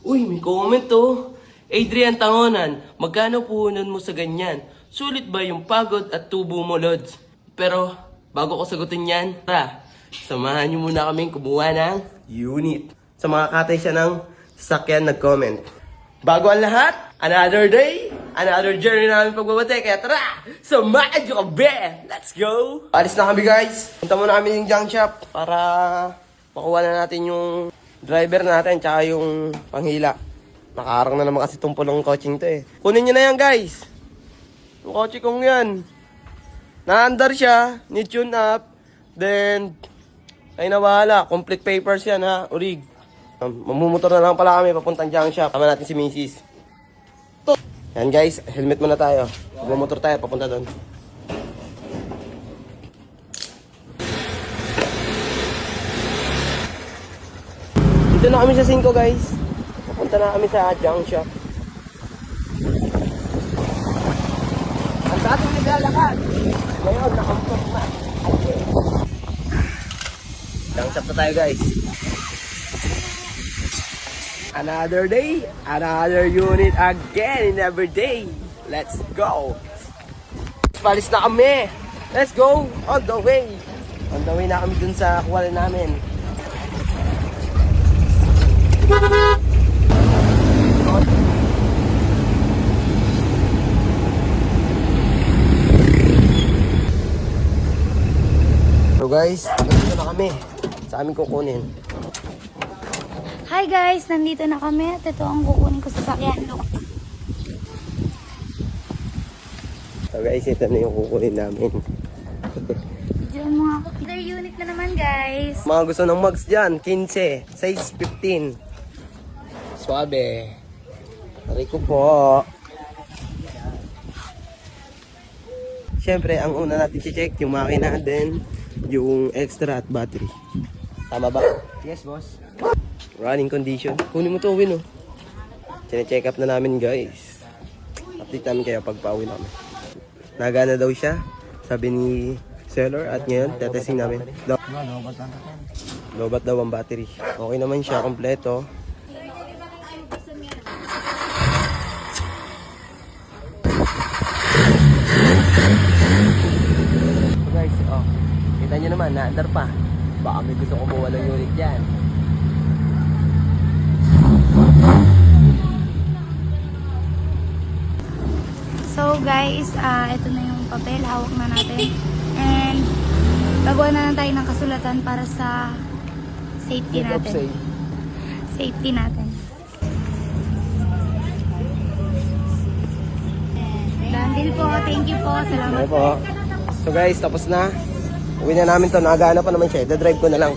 Uy, may comment to. Adrian Tangonan, magkano puhunan mo sa ganyan? Sulit ba yung pagod at tubo mo, Lods? Pero, bago ko sagutin yan, tara, samahan niyo muna kaming kumuha ng unit. Sa mga katay siya ng sasakyan nag-comment. Bago ang lahat, another day, another journey namin pagbabate. Kaya tara, samahan niyo kami! Let's go! Alis na kami guys. Punta muna kami yung junk shop para makuha na natin yung driver natin tsaka yung panghila. Nakaarang na naman kasi itong pulong coaching to eh. Kunin nyo na yan guys. Yung kotse kong yan. Na-under siya, ni-tune up. Then, ay na bahala. Complete papers yan ha, urig. Mamumutor na lang pala kami papuntang junk shop. Tama natin si Mrs. Yan guys, helmet muna tayo. Mamumotor tayo, papunta doon. Dito na kami sa 5 guys. Papunta na kami sa junk shop. Ang dating naglalakad. Ngayon, nakampot na. Junk shop na tayo guys. Another day, another unit again in every day. Let's go. Palis na kami. Let's go. On the way. On the way na kami dun sa kuwala namin. So guys, nandito na kami. Sa aming kukunin. Hi guys, nandito na kami at ito ang kukunin ko sa sakyan. So guys, ito na yung kukunin namin. Diyan mga other unit na naman guys. Mga gusto ng mugs dyan, 15, size 15. Suabe. Aray ko po. Siyempre, ang una natin i-check yung makina, then yung extra at battery. Tama ba? Yes, boss. Running condition. Kunin mo to, Win, oh. Chine-check up na namin, guys. Update namin kayo pag pauwi namin. Nagana daw siya, sabi ni seller, at ngayon, tetesting namin. Lobat daw ang battery. Okay naman siya, kompleto. So guys, oh, kita nyo naman, na-under pa. Baka may gusto kumuha ng unit dyan. So guys, ito na yung papel, hawak na natin. And gagawa na lang tayo ng kasulatan para sa safety natin. Safety natin. Done deal po, thank you po, salamat Okay po. So guys, tapos na. Uwi na namin to, nagana pa naman siya. Da-drive ko na lang.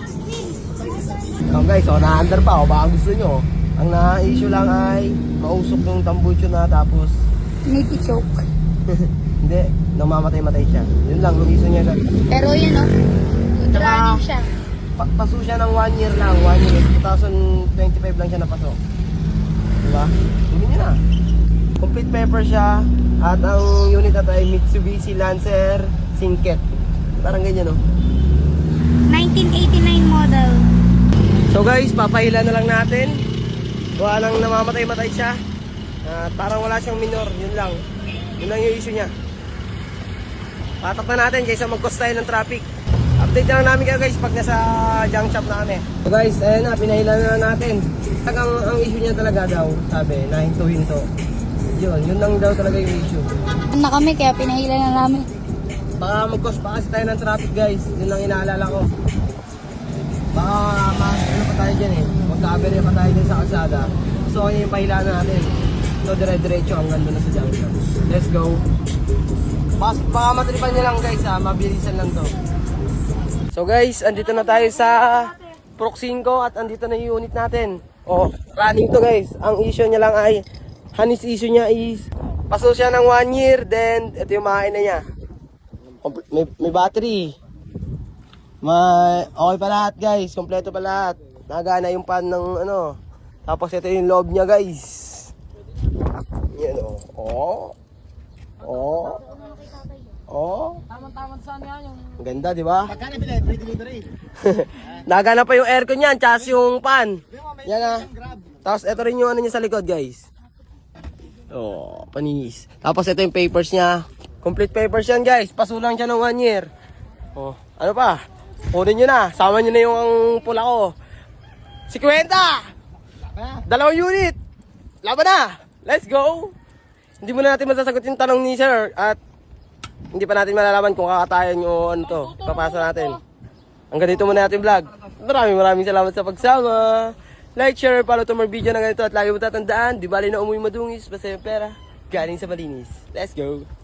So guys, oh, na-under pa. Baka gusto nyo. Ang na-issue lang ay mausok yung tambucho na tapos Niti choke. hindi, namamatay-matay siya. Yun lang, lumiso niya guys. Pero yun o, running siya. Paso siya ng 1 year lang, 1 year. 2025 lang siya napaso. Diba? Hindi niya na. Complete paper siya. At ang unit na ay Mitsubishi Lancer Sinket. Parang ganyan, no? 1989 model. So guys, papahila na lang natin. Gawa lang namamatay-matay siya. Parang wala siyang minor, yun lang. Yun lang yung issue niya. Patok na natin kaysa mag-cause tayo ng traffic. Update na lang namin kayo guys pag nasa junk shop na kami. So guys, ayun na, pinahila na natin. Ang issue niya talaga daw, sabi, na hinto-hinto. Yun lang daw talaga yung issue. Na kami, kaya pinahila na namin. Baka mag-cause pa kasi tayo ng traffic guys. Yun lang inaalala ko. Baka ano pa tayo dyan eh. Magka-aberya pa tayo dyan sa kalsada. So yung pahila na natin. So dire-diretso hanggang doon na sa junction. Let's go. Baka matripan niya lang guys ha. Mabilisan lang to. So guys, andito na tayo sa Proxinco at andito na yung unit natin. Oh, running to guys. Ang issue niya lang ay, hanis issue niya is, paso siya ng 1 year, then ito yung makina niya. May battery. Okay pa lahat guys. Kompleto pa lahat. Nagana yung pan ng ano. Tapos ito yung loob niya guys. Yan o. Tama-tama saan yan yung... Ang ganda, di ba? Pagkana bilay, free delivery. Nagana pa yung aircon niyan, tsaka yung pan. Yan ah. Grab. Tapos ito rin yung ano niya sa likod, guys. Oh, panis. Tapos ito yung papers niya. Complete papers yan, guys. Pasulang siya ng 1 year. Oh, ano pa? Kunin nyo na. Sama nyo na yung ang pula ko. 50! 2 unit! Laban na! Let's go! Hindi muna natin masasagot yung tanong ni sir. At hindi pa natin malalaman kung kakatayan o ano to. Papasa natin. Hanggang dito muna natin vlog. Maraming salamat sa pagsama. Like, share, follow to more video na ganito. At lagi mo tatandaan, di bali na umuwi madungis. Basta yung pera, galing sa malinis. Let's go!